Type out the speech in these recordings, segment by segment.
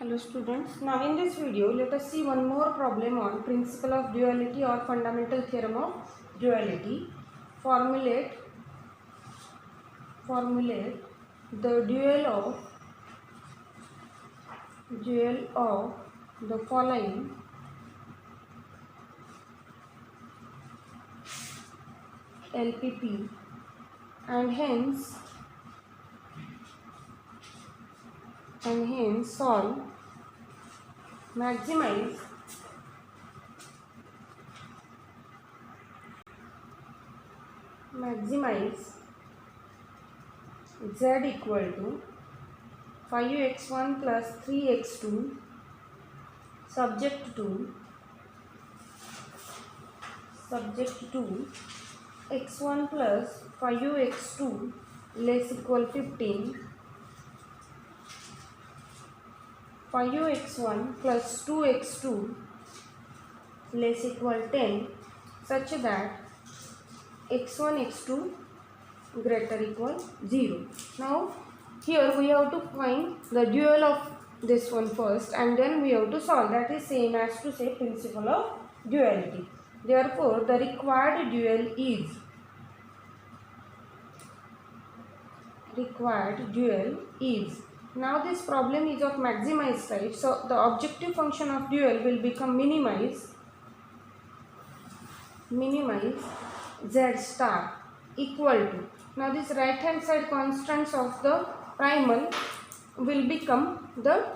Hello students, now in this video let us see one more problem on principle of duality or fundamental theorem of duality. Formulate the dual of the following LPP and hence solve, maximize z equal to 5x1 plus 3x2 subject to x1 plus 5x2 less equal 15, 5x1 plus 2x2 less equal 10 such that x1 x2 greater equal 0. Now here we have to find the dual of this one first and then we have to solve. That is same as to say principle of duality. Therefore the required dual is now this problem is of maximized type, so the objective function of dual will become minimize z star equal to, now this right hand side constants of the primal will become the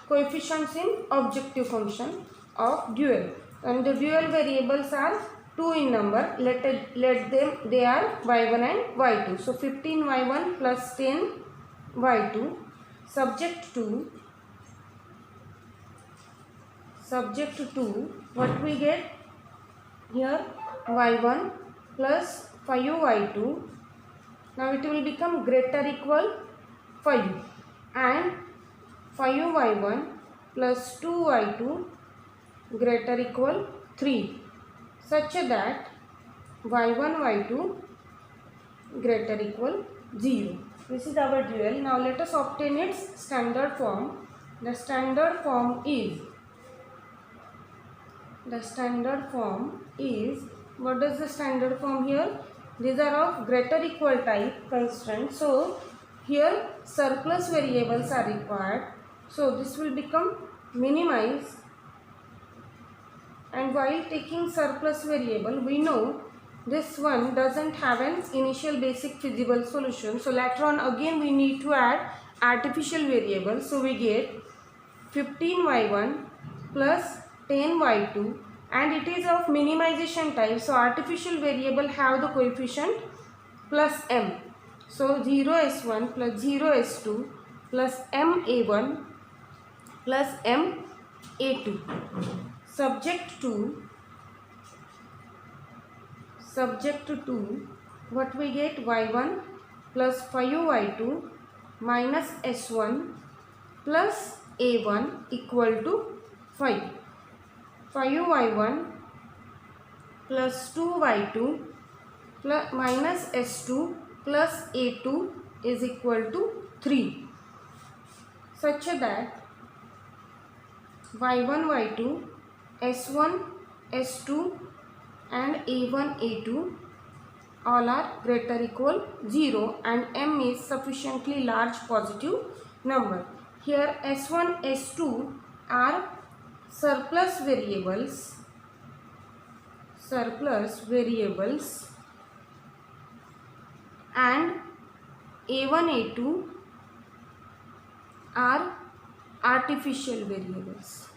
coefficients in objective function of dual, and the dual variables are 2 in number. Let them, they are y1 and y2. So 15y1 plus 10y2 subject to what we get here, y1 plus 5y2. Now it will become greater equal 5 and 5y1 plus 2y2 greater equal 3 such that y1 y2 greater equal 0. This is our dual. Now let us obtain its standard form. The standard form is what does the standard form here? These are of greater equal type constants. So here surplus variables are required. So this will become minimize, and while taking surplus variable we know this one doesn't have an initial basic feasible solution. So later on again we need to add artificial variables. So we get 15y1 plus 10y2 and it is of minimization type. So artificial variable have the coefficient plus m. So 0s1 plus 0s2 plus ma1 plus ma2 subject to what we get, y1 plus 5y2 minus s1 plus a1 equal to 5. 5y1 plus 2y2 plus minus s2 plus a2 is equal to 3 such that y1 y2 s1 s2 and a1 a2 all are greater equal 0 and m is sufficiently large positive number. Here s1 s2 are surplus variables and a1 a2 are artificial variables.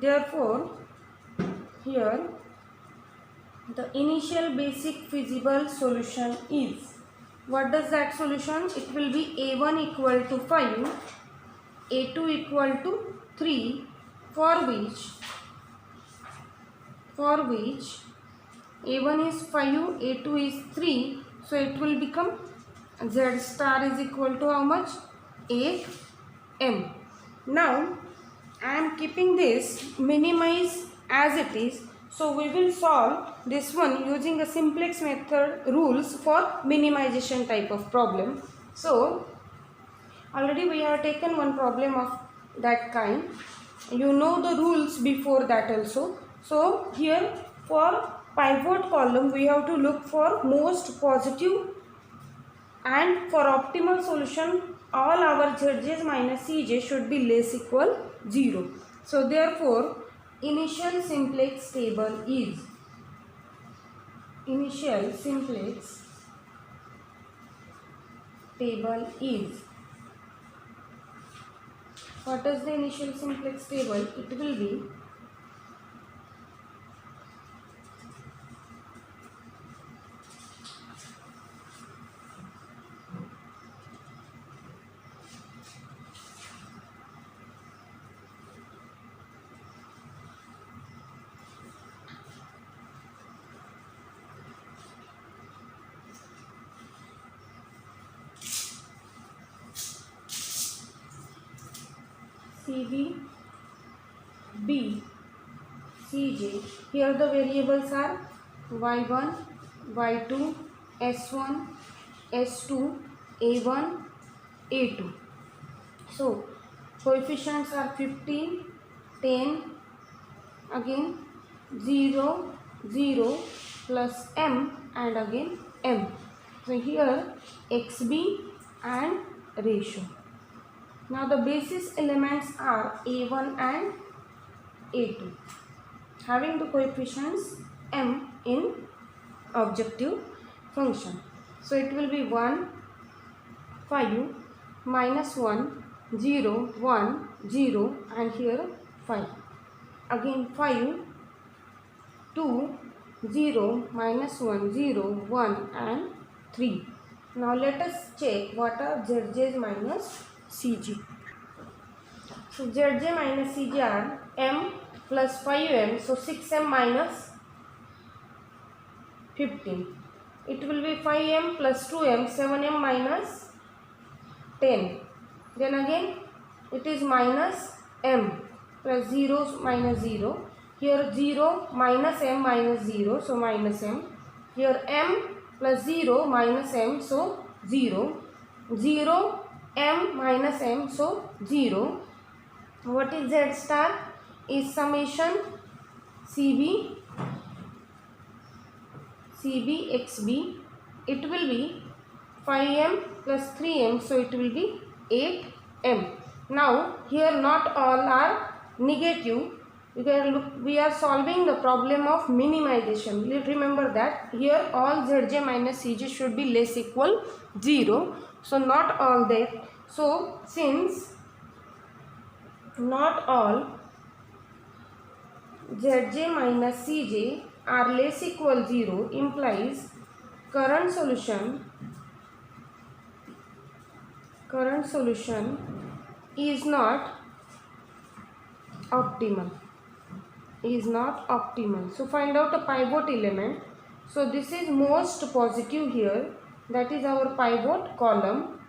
Therefore here the initial basic feasible solution is, what does that solution? It will be a1 equal to 5, a2 equal to 3 for which a1 is 5, a2 is 3. So it will become z star is equal to how much? 8m. Now I am keeping this minimize as it is So we will solve this one using a simplex method rules for minimization type of problem. So already we have taken one problem of that kind. You know the rules before that also. So here for pivot column we have to look for most positive, and for optimal solution all our zj's minus cj should be less equal 0. So therefore initial simplex table is what is the initial simplex table? It will be CB, B, Cj. Here the variables are y1, y2, s1, s2, a1, a2. So coefficients are 15, 10, again 0, 0 plus m and again m. So here xb and ratio. Now the basis elements are a1 and a2 having the coefficients m in objective function. So it will be 1, 5, minus 1, 0, 1, 0 and here 5. Again 5, 2, 0, minus 1, 0, 1 and 3. Now let us check what are zj's minus cj. So zj minus cj are m plus 5m, so 6m minus 15. It will be 5m plus 2m, 7m minus 10. Then again it is minus m plus 0 minus 0. Here 0 minus m minus 0, so minus m. Here m plus 0 minus m, so 0. 0 m minus m, so 0. What is z star? Is summation cb xb. It will be 5m plus 3m, so it will be 8m. Now here not all are negative. We are solving the problem of minimization. Remember that here all zj minus cj should be less equal 0. So not all that. So since not all zj minus cj are less equal 0 implies current solution is not optimal. So find out a pivot element. So this is most positive here, that is our pivot column,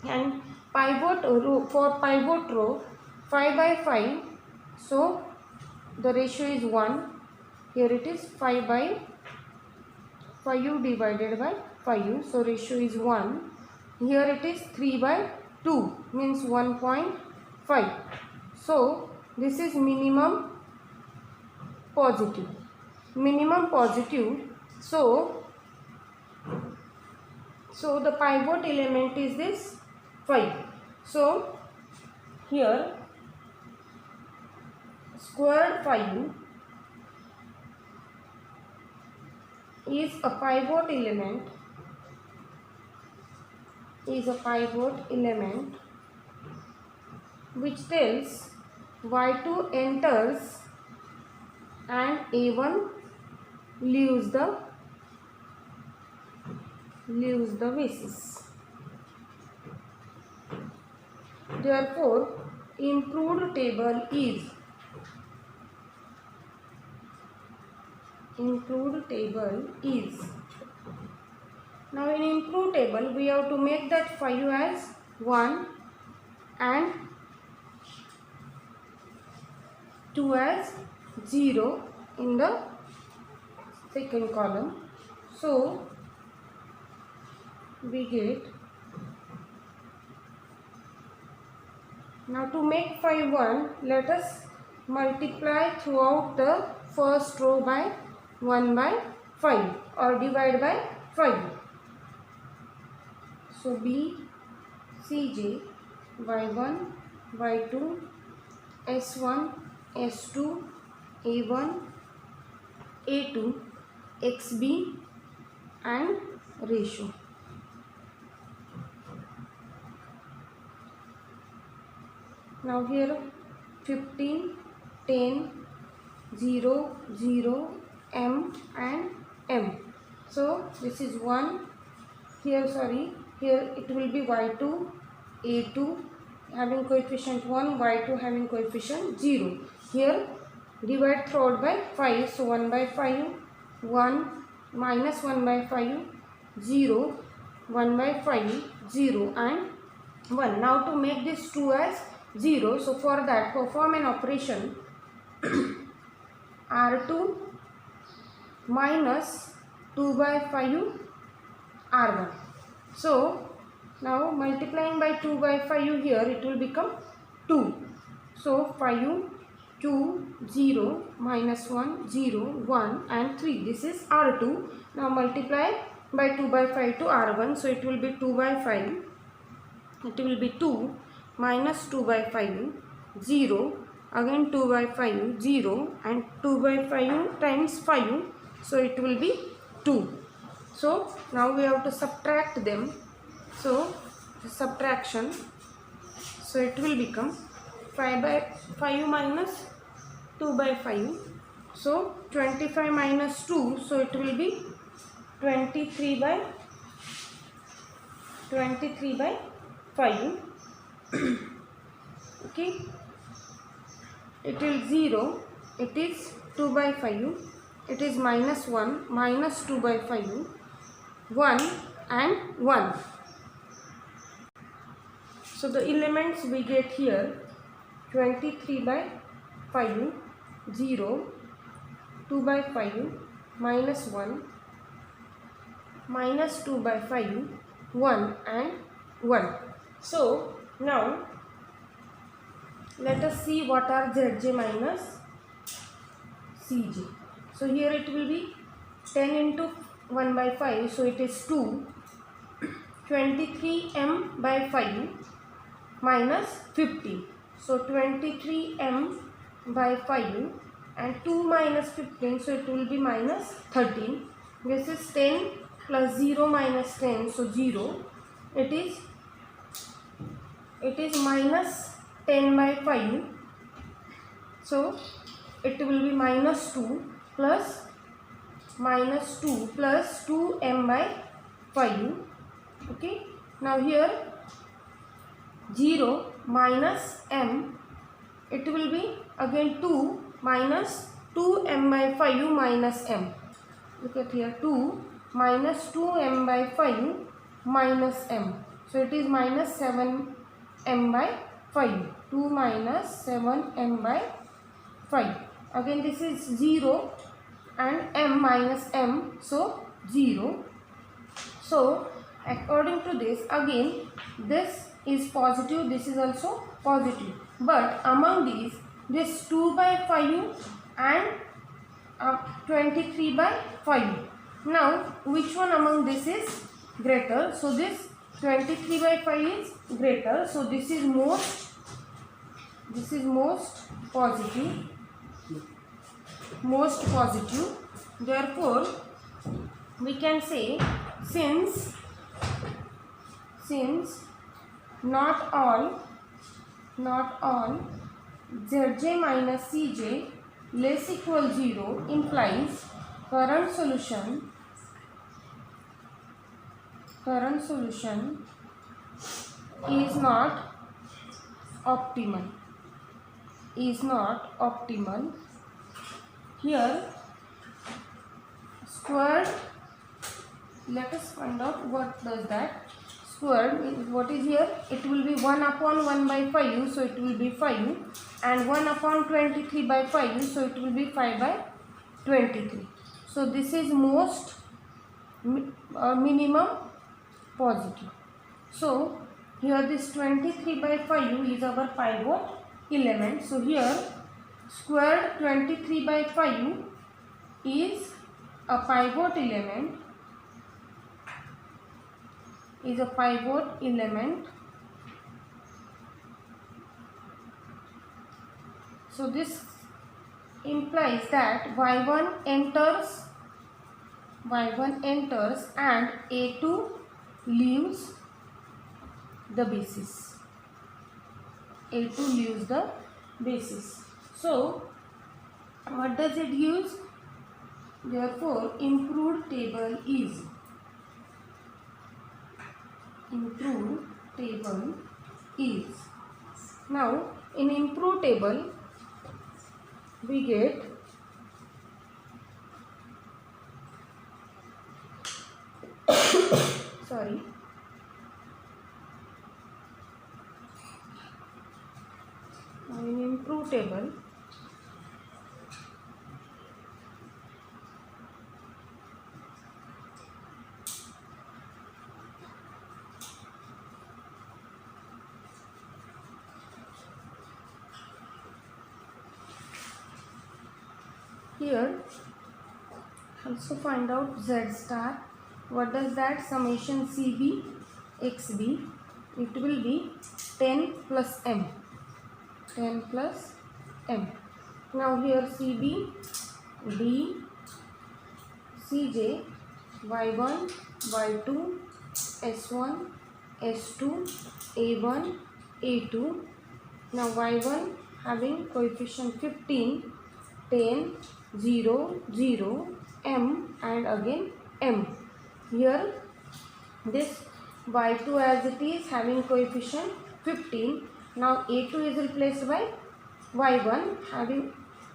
and pivot row, for pivot row 5 by 5, so the ratio is 1. Here it is 5 by 5 divided by 5, so ratio is 1. Here it is 3 by 2, means 1.5. So this is minimum positive. So the pivot element is this 5. So here squared 5 is a pivot element which tells y2 enters and a1 leaves the basis. Therefore improved table is now in improved table we have to make that 5 as 1 and 2 as 0 in the second column. So we get, now to make phi 1, let us multiply throughout the first row by 1 by 5 or divide by 5. So B Cj y1 y2 s1 s2 a1 a2 xb and ratio. Now here 15, 10, 0, 0, m and m. So this is 1. Here here it will be y2, a2 having coefficient 1, y2 having coefficient 0. Here divide throughout by 5. So 1 by 5, 1 minus 1 by 5, 0, 1 by 5, 0 and 1. Now to make this 2 as 0, so for that perform an operation R2 minus 2 by 5 R1. So now multiplying by 2 by 5 here, it will become 2. So 5, 2, 0, minus 1, 0, 1 and 3. This is R2. Now multiply by 2 by 5 to R1. So it will be 2 by 5. It will be 2 minus 2 by 5, 0, again 2 by 5, 0 and 2 by 5 times 5. So it will be 2. So now we have to subtract them. So the subtraction, so it will become 5 by 5 minus 2 by 5. So 25 minus 2, so it will be 23 by 5. Okay, it is 0, it is 2 by 5, it is minus 1, minus 2 by 5, 1 and 1. So the elements we get here 23 by 5, 0, 2 by 5, minus 1, minus 2 by 5, 1 and 1. So now let us see what are Zj minus Cj. So here it will be 10 into 1 by 5, so it is 2. 23m by 5 minus 50. So 23m by 5 and 2 minus 15, so it will be minus 13. This is 10 plus 0 minus 10, so 0. It is minus 10 by 5. So it will be minus 2 plus minus 2 plus 2m by 5. Okay. Now here 0 minus m, it will be again 2 minus 2m by 5 minus m. Look at here, 2 minus 2m by 5 minus m. So it is minus 7m by 5. 2 minus 7m by 5. Again this is 0 and m minus m, so 0. So according to this, again this is positive, this is also positive. But among these, this 2 by 5 and 23 by 5. Now which one among this is greater? So this 23 by 5 is greater. So this is most positive. Therefore we can say, since not all Zj minus Cj less equal 0 implies current solution is not optimal. Here squared, let us find out what does that. Squared means what is here? It will be 1 upon 1 by 5, so it will be 5, and 1 upon 23 by 5, so it will be 5 by 23. So this is most minimum positive. So here this 23 by 5 is our pivot element. So here squared 23 by 5 is a pivot element, So this implies that y1 enters and a2 leaves the basis. So what does it use? Therefore improved table is now in improved table we get sorry, now in improved table here also find out z star. What does that? Summation CB XB, it will be 10 plus m. Now here CB, D, CJ, Y1, Y2, S1, S2, A1, A2. Now Y1 having coefficient 15, 10, 0, 0, m and again m. Here this y2 as it is having coefficient 15. Now a2 is replaced by y1 having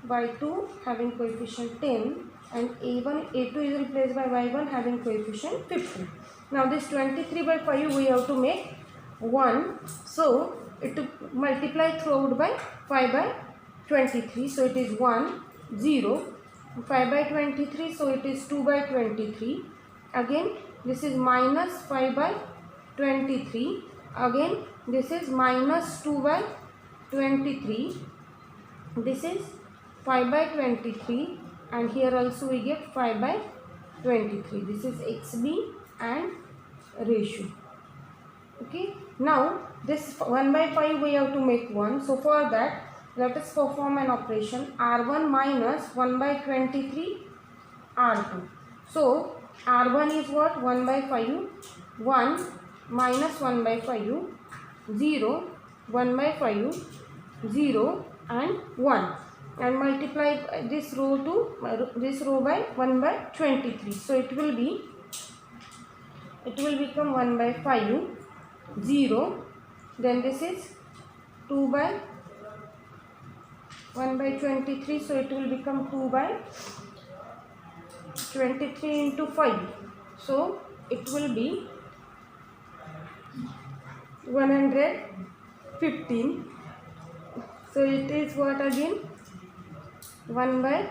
y2 having coefficient 10 and a2 is replaced by y1 having coefficient 15. Now this 23 by 5 we have to make 1. So it to multiply throughout by 5 by 23. So it is 1, 0. 5 by 23, so it is 2 by 23. Again this is minus 5 by 23. Again this is minus 2 by 23. This is 5 by 23 and here also we get 5 by 23. This is XB and ratio. Okay. Now this 1 by 5 we have to make 1. So for that let us perform an operation R1 minus 1 by 23 R2. So R1 is what? 1 by 5, 1 minus 1 by 5, 0, 1 by 5, 0 and 1 and multiply this row by 1 by 23. So it will become 1 by 5, 0, then this is 2 by 1 by 23, so it will become 2 by 23 into 5. So it will be 115. So it is what again? 1 by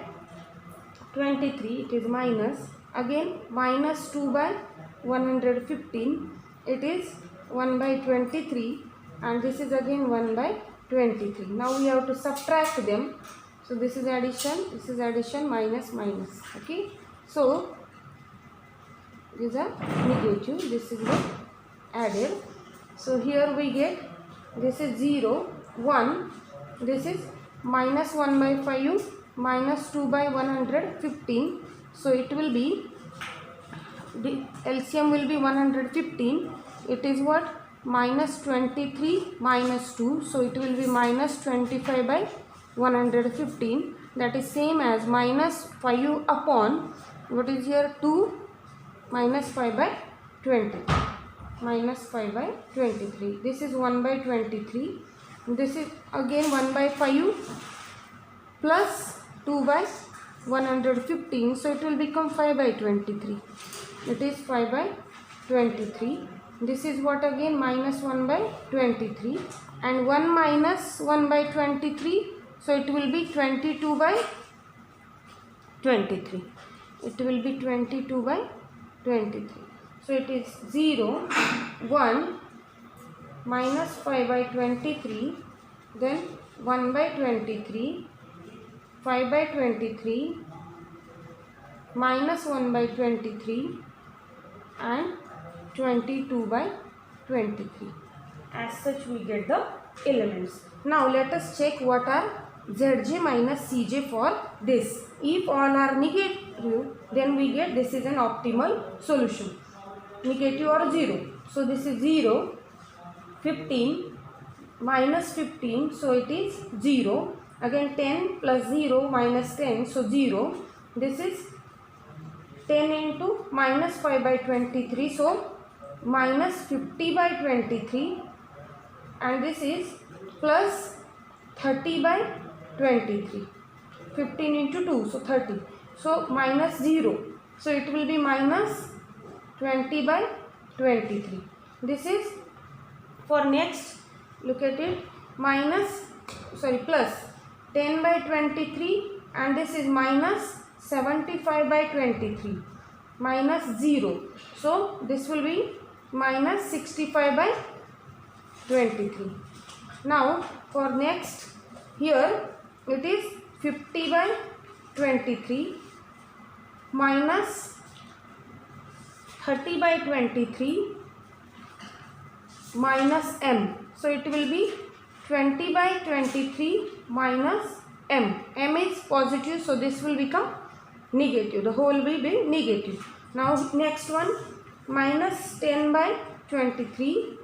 23, it is minus. Again minus 2 by 115, it is 1 by 23 and this is again 1 by 23. Now we have to subtract them. So this is addition, minus, minus. Okay. So these are negative. This is the added. So here we get this is 0, 1. This is minus 1 by 5, minus 2 by 115. So it will be, the LCM will be 115. It is what? Minus 23 minus 2. So it will be minus 25 by 115. That is same as minus 5 upon, what is here? 2 minus 5 by 20. Minus 5 by 23. This is 1 by 23. This is again 1 by 5 plus 2 by 115. So it will become 5 by 23. It is 5 by 23. This is what again? Minus 1 by 23. And 1 minus 1 by 23. So it will be 22 by 23. It will be 22 by 23. So it is 0, 1, minus 5 by 23, then 1 by 23, 5 by 23, minus 1 by 23, and 22 by 23. As such we get the elements. Now let us check what are Zj minus Cj for this. If all are negative, then we get this is an optimal solution. Negative or 0. So this is 0, 15, minus 15, so it is 0. Again 10 plus 0 minus 10, so 0. This is 10 into minus 5 by 23, so minus 50 by 23, and this is plus 30 by 23. 15 into 2, so 30. So minus 0. So it will be minus 20 by 23. This is for next, look at it, plus 10 by 23, and this is minus 75 by 23, minus 0. So this will be minus 65 by 23. Now for next, here it is 50 by 23, minus 30 by 23, minus m. So it will be 20 by 23 minus m. M is positive, so this will become negative. The whole will be negative. Now next one, minus 10 by 23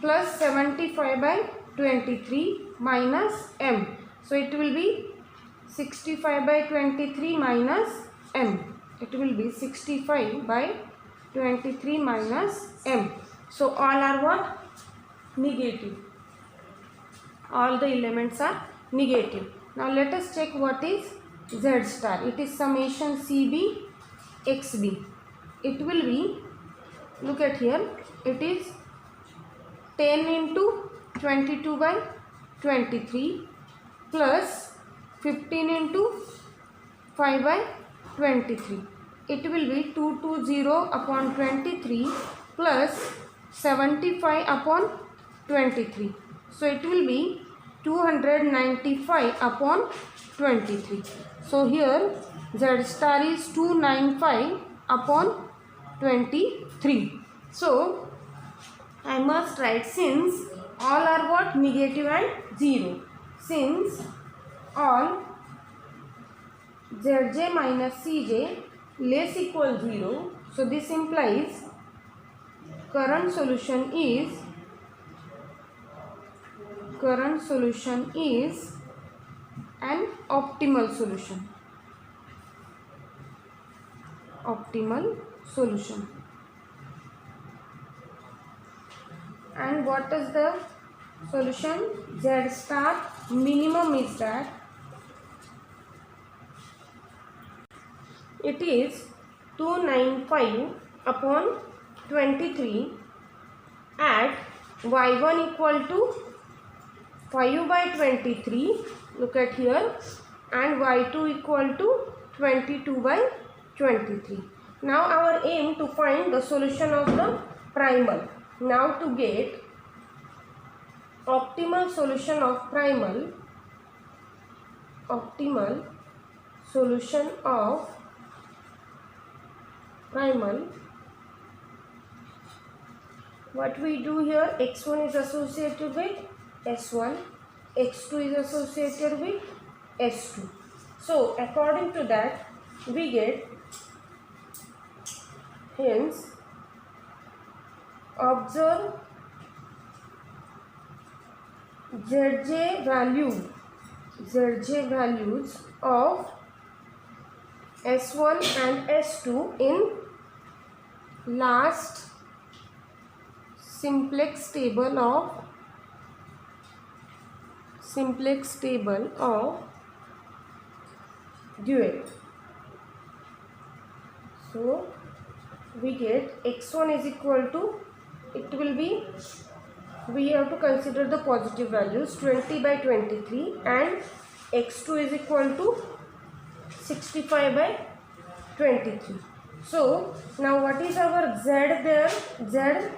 plus 75 by 23 minus m. So it will be 65 by 23 minus m. It will be 65 by 23 minus m. So all are what? Negative. All the elements are negative. Now let us check what is Z star. It is summation CB XB. It will be, look at here, it is 10 into 22 by 23 plus 15 into 5 by 23. It will be 220 upon 23 plus 75 upon 23. So it will be 295 upon 23. So here Z star is 295 upon 23. So I must write, since all are what? Negative and 0. Since all Zj minus Cj less equal 0, so this implies current solution is an optimal solution. Optimal solution. And what is the solution? Z star minimum is that it is 295 upon 23 at y1 equal to 5 by 23, look at here, and y2 equal to 22 by 23. Now our aim to find the solution of the primal. Now to get optimal solution of primal, what we do here, x1 is associated with s1, x2 is associated with s2. So according to that we get, hence observe Zj values of S1 and S2 in last simplex table of dual. So we get x1 is equal to, it will be, we have to consider the positive values 20 by 23, and x2 is equal to 65 by 23. So now what is our z there? Z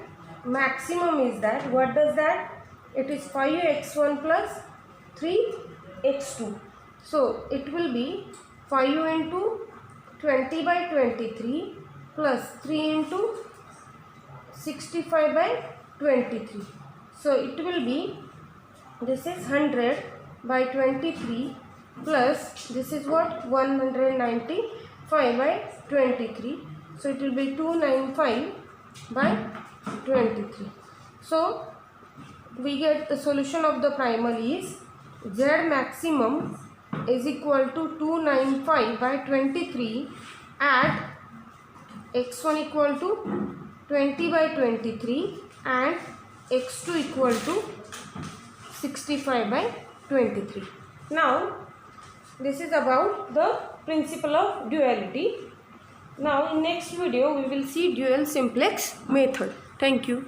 maximum is that, what does that? It is 5x1 plus 3x2. So it will be 5 into 20 by 23 plus 3 into 65 by 23. So it will be, this is 100 by 23 plus this is what, 195 by 23. So it will be 295 by 23. So we get the solution of the primal is z maximum is equal to 295 by 23 at x1 equal to 20 by 23 and x2 equal to 65 by 23. Now this is about the principle of duality. Now in next video we will see dual simplex method. Thank you.